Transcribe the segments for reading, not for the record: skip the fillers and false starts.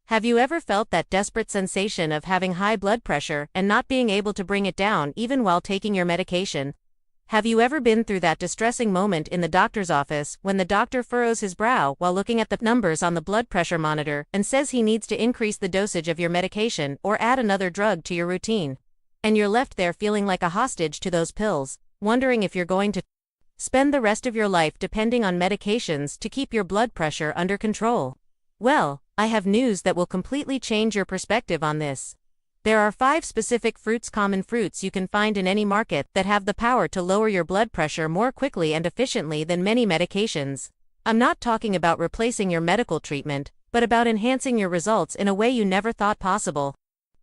Have you ever felt that desperate sensation of having high blood pressure and not being able to bring it down even while taking your medication? Have you ever been through that distressing moment in the doctor's office when the doctor furrows his brow while looking at the numbers on the blood pressure monitor and says he needs to increase the dosage of your medication or add another drug to your routine? And you're left there feeling like a hostage to those pills, wondering if you're going to spend the rest of your life depending on medications to keep your blood pressure under control. Well, I have news that will completely change your perspective on this. There are 5 specific common fruits you can find in any market that have the power to lower your blood pressure more quickly and efficiently than many medications. I'm not talking about replacing your medical treatment, but about enhancing your results in a way you never thought possible.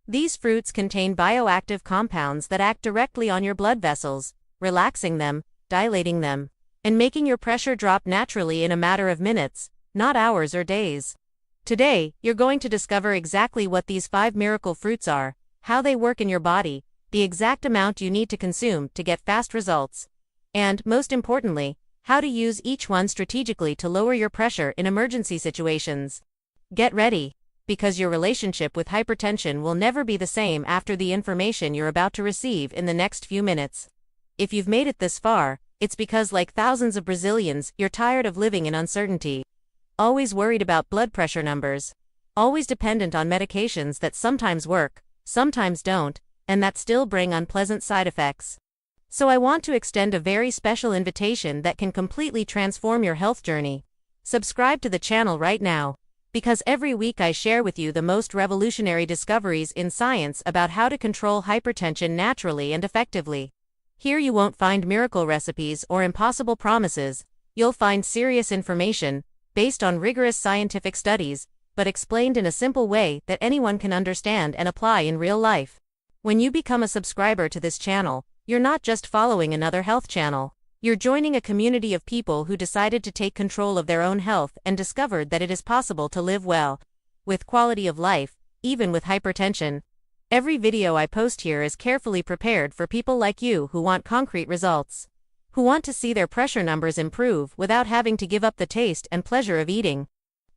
These fruits contain bioactive compounds that act directly on your blood vessels, relaxing them, dilating them, and making your pressure drop naturally in a matter of minutes, not hours or days. Today, you're going to discover exactly what these 5 miracle fruits are, how they work in your body, the exact amount you need to consume to get fast results, and, most importantly, how to use each one strategically to lower your pressure in emergency situations. Get ready, because your relationship with hypertension will never be the same after the information you're about to receive in the next few minutes. If you've made it this far, it's because, like thousands of Brazilians, you're tired of living in uncertainty. Always worried about blood pressure numbers. Always dependent on medications that sometimes work, sometimes don't, and that still bring unpleasant side effects. So I want to extend a very special invitation that can completely transform your health journey. Subscribe to the channel right now, because every week I share with you the most revolutionary discoveries in science about how to control hypertension naturally and effectively. Here you won't find miracle recipes or impossible promises. You'll find serious information, based on rigorous scientific studies, but explained in a simple way that anyone can understand and apply in real life. When you become a subscriber to this channel, you're not just following another health channel. You're joining a community of people who decided to take control of their own health and discovered that it is possible to live well, with quality of life, even with hypertension. Every video I post here is carefully prepared for people like you who want concrete results, who want to see their pressure numbers improve without having to give up the taste and pleasure of eating.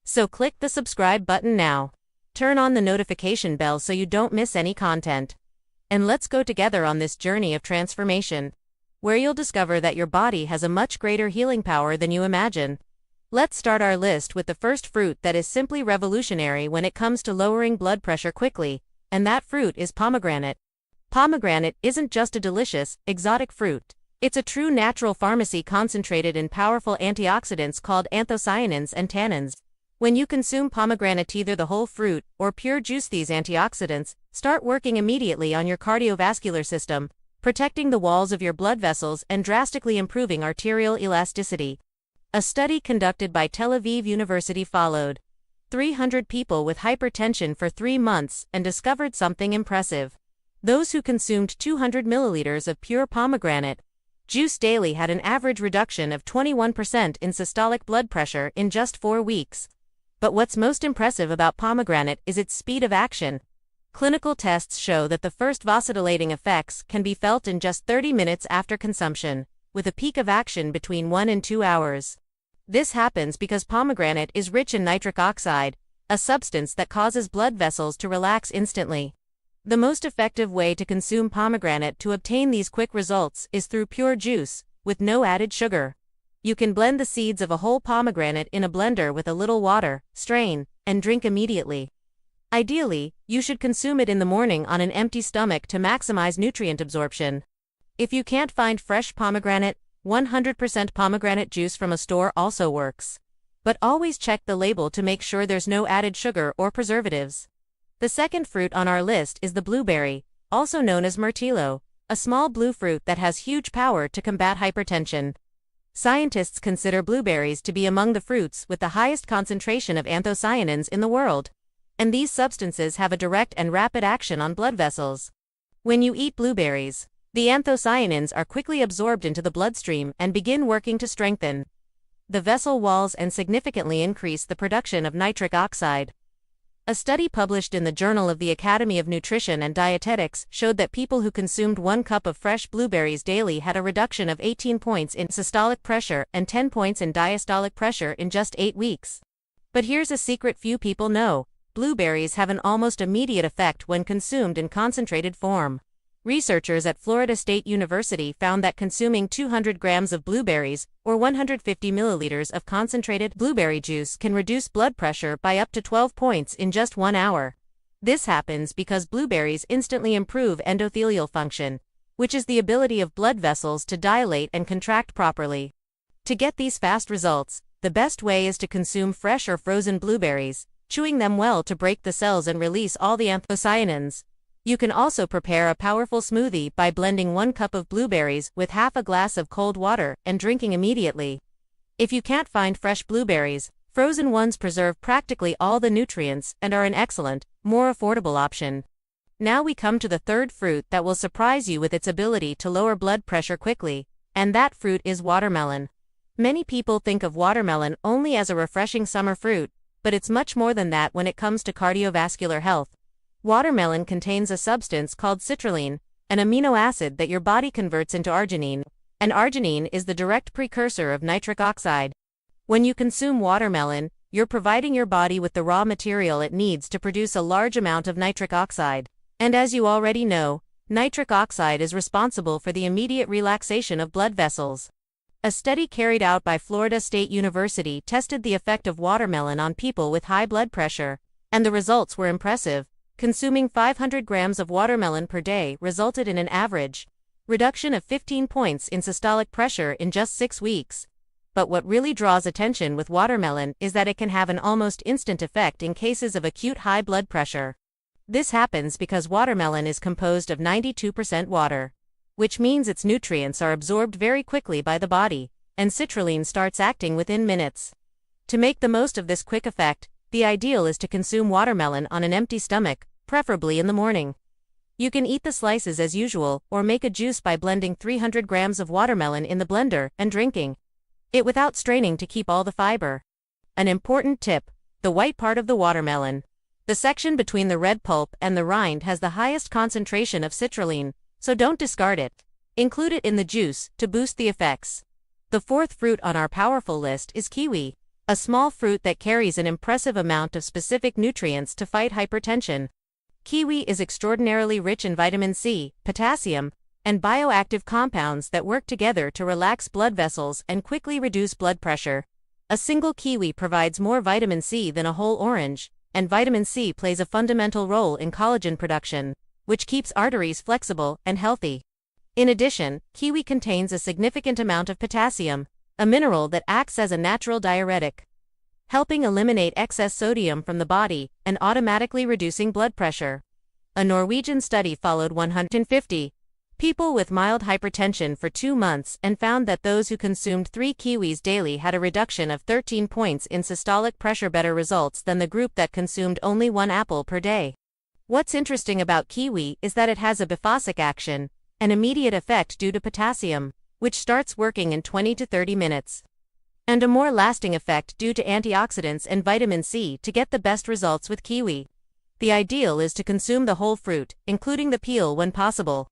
So click the subscribe button now. Turn on the notification bell so you don't miss any content. And let's go together on this journey of transformation, where you'll discover that your body has a much greater healing power than you imagine. Let's start our list with the first fruit that is simply revolutionary when it comes to lowering blood pressure quickly, and that fruit is pomegranate. Pomegranate isn't just a delicious, exotic fruit. It's a true natural pharmacy concentrated in powerful antioxidants called anthocyanins and tannins. When you consume pomegranate, either the whole fruit or pure juice, these antioxidants start working immediately on your cardiovascular system, protecting the walls of your blood vessels and drastically improving arterial elasticity. A study conducted by Tel Aviv University followed 300 people with hypertension for 3 months and discovered something impressive. Those who consumed 200 milliliters of pure pomegranate juice daily had an average reduction of 21% in systolic blood pressure in just 4 weeks. But what's most impressive about pomegranate is its speed of action. Clinical tests show that the first vasodilating effects can be felt in just 30 minutes after consumption, with a peak of action between 1 and 2 hours. This happens because pomegranate is rich in nitric oxide, a substance that causes blood vessels to relax instantly. The most effective way to consume pomegranate to obtain these quick results is through pure juice, with no added sugar. You can blend the seeds of a whole pomegranate in a blender with a little water, strain, and drink immediately. Ideally, you should consume it in the morning on an empty stomach to maximize nutrient absorption. If you can't find fresh pomegranate, 100% pomegranate juice from a store also works. But always check the label to make sure there's no added sugar or preservatives. The second fruit on our list is the blueberry, also known as mirtillo, a small blue fruit that has huge power to combat hypertension. Scientists consider blueberries to be among the fruits with the highest concentration of anthocyanins in the world. And these substances have a direct and rapid action on blood vessels. When you eat blueberries, the anthocyanins are quickly absorbed into the bloodstream and begin working to strengthen the vessel walls and significantly increase the production of nitric oxide. A study published in the Journal of the Academy of Nutrition and Dietetics showed that people who consumed 1 cup of fresh blueberries daily had a reduction of 18 points in systolic pressure and 10 points in diastolic pressure in just 8 weeks. But here's a secret few people know: blueberries have an almost immediate effect when consumed in concentrated form. Researchers at Florida State University found that consuming 200 grams of blueberries, or 150 milliliters of concentrated blueberry juice, can reduce blood pressure by up to 12 points in just 1 hour. This happens because blueberries instantly improve endothelial function, which is the ability of blood vessels to dilate and contract properly. To get these fast results, the best way is to consume fresh or frozen blueberries, chewing them well to break the cells and release all the anthocyanins. You can also prepare a powerful smoothie by blending 1 cup of blueberries with half a glass of cold water and drinking immediately. If you can't find fresh blueberries, frozen ones preserve practically all the nutrients and are an excellent, more affordable option. Now we come to the third fruit that will surprise you with its ability to lower blood pressure quickly, and that fruit is watermelon. Many people think of watermelon only as a refreshing summer fruit, but it's much more than that when it comes to cardiovascular health. Watermelon contains a substance called citrulline, an amino acid that your body converts into arginine, and arginine is the direct precursor of nitric oxide. When you consume watermelon, you're providing your body with the raw material it needs to produce a large amount of nitric oxide. And as you already know, nitric oxide is responsible for the immediate relaxation of blood vessels. A study carried out by Florida State University tested the effect of watermelon on people with high blood pressure, and the results were impressive. Consuming 500 grams of watermelon per day resulted in an average reduction of 15 points in systolic pressure in just 6 weeks. But what really draws attention with watermelon is that it can have an almost instant effect in cases of acute high blood pressure. This happens because watermelon is composed of 92% water, which means its nutrients are absorbed very quickly by the body, and citrulline starts acting within minutes. To make the most of this quick effect, the ideal is to consume watermelon on an empty stomach, preferably in the morning. You can eat the slices as usual or make a juice by blending 300 grams of watermelon in the blender and drinking it without straining to keep all the fiber. An important tip: the white part of the watermelon, the section between the red pulp and the rind, has the highest concentration of citrulline, so don't discard it. Include it in the juice to boost the effects. The fourth fruit on our powerful list is kiwi, a small fruit that carries an impressive amount of specific nutrients to fight hypertension. Kiwi is extraordinarily rich in vitamin C, potassium, and bioactive compounds that work together to relax blood vessels and quickly reduce blood pressure. A single kiwi provides more vitamin C than a whole orange, and vitamin C plays a fundamental role in collagen production, which keeps arteries flexible and healthy. In addition, kiwi contains a significant amount of potassium, a mineral that acts as a natural diuretic, helping eliminate excess sodium from the body and automatically reducing blood pressure. A Norwegian study followed 150 people with mild hypertension for 2 months and found that those who consumed 3 kiwis daily had a reduction of 13 points in systolic pressure, better results than the group that consumed only 1 apple per day. What's interesting about kiwi is that it has a biphasic action, an immediate effect due to potassium, which starts working in 20 to 30 minutes. And a more lasting effect due to antioxidants and vitamin C. To get the best results with kiwi, the ideal is to consume the whole fruit, including the peel when possible,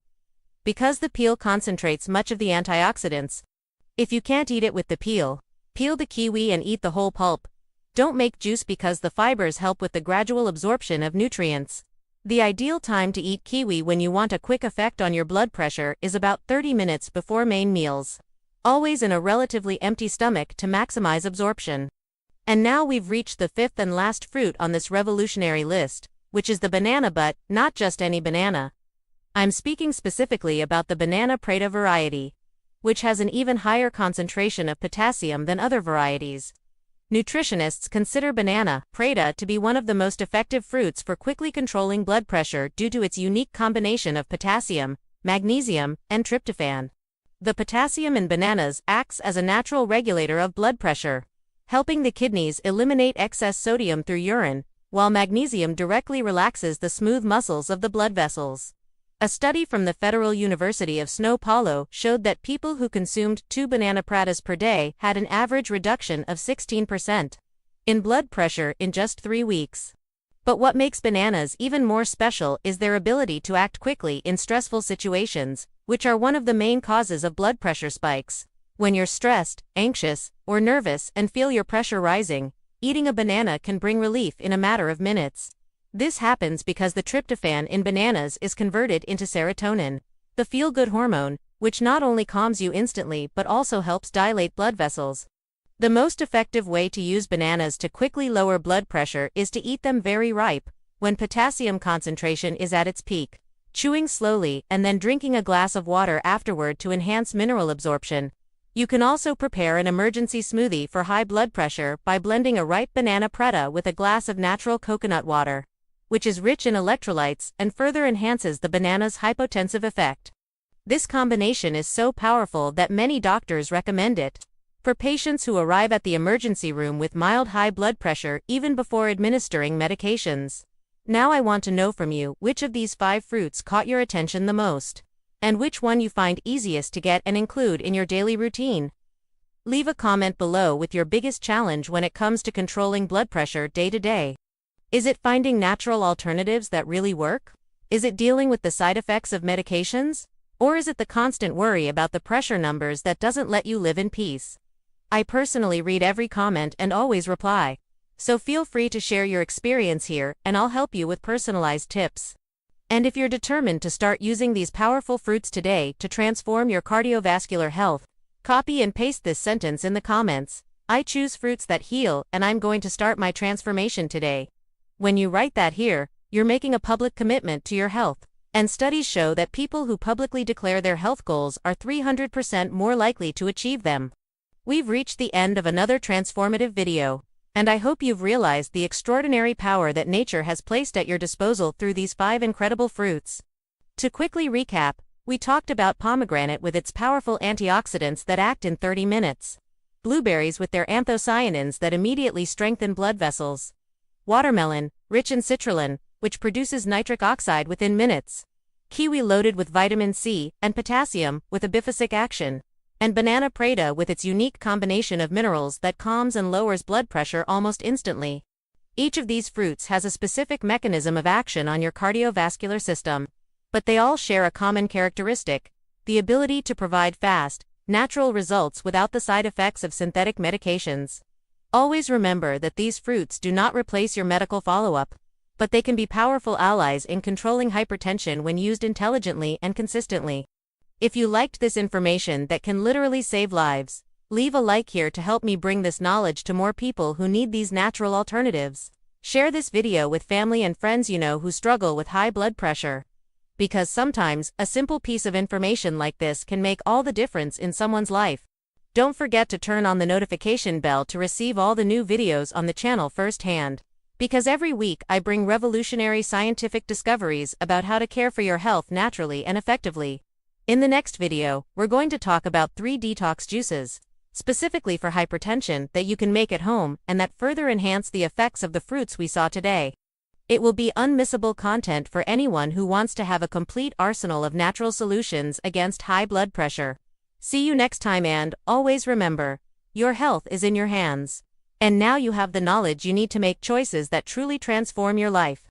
because the peel concentrates much of the antioxidants. If you can't eat it with the peel the kiwi and eat the whole pulp. Don't make juice because the fibers help with the gradual absorption of nutrients. The ideal time to eat kiwi when you want a quick effect on your blood pressure is about 30 minutes before main meals, always in a relatively empty stomach to maximize absorption. And now we've reached the fifth and last fruit on this revolutionary list, which is the banana, but not just any banana. I'm speaking specifically about the banana preta variety, which has an even higher concentration of potassium than other varieties. Nutritionists consider banana preta to be one of the most effective fruits for quickly controlling blood pressure due to its unique combination of potassium, magnesium, and tryptophan. The potassium in bananas acts as a natural regulator of blood pressure, helping the kidneys eliminate excess sodium through urine, while magnesium directly relaxes the smooth muscles of the blood vessels. A study from the Federal University of São Paulo showed that people who consumed 2 banana pretas per day had an average reduction of 16% in blood pressure in just 3 weeks. But what makes bananas even more special is their ability to act quickly in stressful situations, which are one of the main causes of blood pressure spikes. When you're stressed, anxious, or nervous and feel your pressure rising, eating a banana can bring relief in a matter of minutes. This happens because the tryptophan in bananas is converted into serotonin, the feel-good hormone, which not only calms you instantly but also helps dilate blood vessels. The most effective way to use bananas to quickly lower blood pressure is to eat them very ripe, when potassium concentration is at its peak, chewing slowly and then drinking a glass of water afterward to enhance mineral absorption. You can also prepare an emergency smoothie for high blood pressure by blending a ripe banana preta with a glass of natural coconut water, which is rich in electrolytes and further enhances the banana's hypotensive effect. This combination is so powerful that many doctors recommend it for patients who arrive at the emergency room with mild high blood pressure even before administering medications. Now I want to know from you which of these 5 fruits caught your attention the most, and which one you find easiest to get and include in your daily routine. Leave a comment below with your biggest challenge when it comes to controlling blood pressure day to day. Is it finding natural alternatives that really work? Is it dealing with the side effects of medications? Or is it the constant worry about the pressure numbers that doesn't let you live in peace? I personally read every comment and always reply, so feel free to share your experience here and I'll help you with personalized tips. And if you're determined to start using these powerful fruits today to transform your cardiovascular health, copy and paste this sentence in the comments. I choose fruits that heal and I'm going to start my transformation today. When you write that here, you're making a public commitment to your health. And studies show that people who publicly declare their health goals are 300% more likely to achieve them. We've reached the end of another transformative video, and I hope you've realized the extraordinary power that nature has placed at your disposal through these 5 incredible fruits. To quickly recap, we talked about pomegranate with its powerful antioxidants that act in 30 minutes. Blueberries with their anthocyanins that immediately strengthen blood vessels. Watermelon, rich in citrulline, which produces nitric oxide within minutes. Kiwi loaded with vitamin C and potassium with a biphasic action. And banana preta with its unique combination of minerals that calms and lowers blood pressure almost instantly. Each of these fruits has a specific mechanism of action on your cardiovascular system, but they all share a common characteristic: the ability to provide fast, natural results without the side effects of synthetic medications. Always remember that these fruits do not replace your medical follow-up, but they can be powerful allies in controlling hypertension when used intelligently and consistently. If you liked this information that can literally save lives, leave a like here to help me bring this knowledge to more people who need these natural alternatives. Share this video with family and friends you know who struggle with high blood pressure. Because sometimes, a simple piece of information like this can make all the difference in someone's life. Don't forget to turn on the notification bell to receive all the new videos on the channel firsthand. Because every week I bring revolutionary scientific discoveries about how to care for your health naturally and effectively. In the next video, we're going to talk about 3 detox juices, specifically for hypertension, that you can make at home and that further enhance the effects of the fruits we saw today. It will be unmissable content for anyone who wants to have a complete arsenal of natural solutions against high blood pressure. See you next time, and always remember, your health is in your hands. And now you have the knowledge you need to make choices that truly transform your life.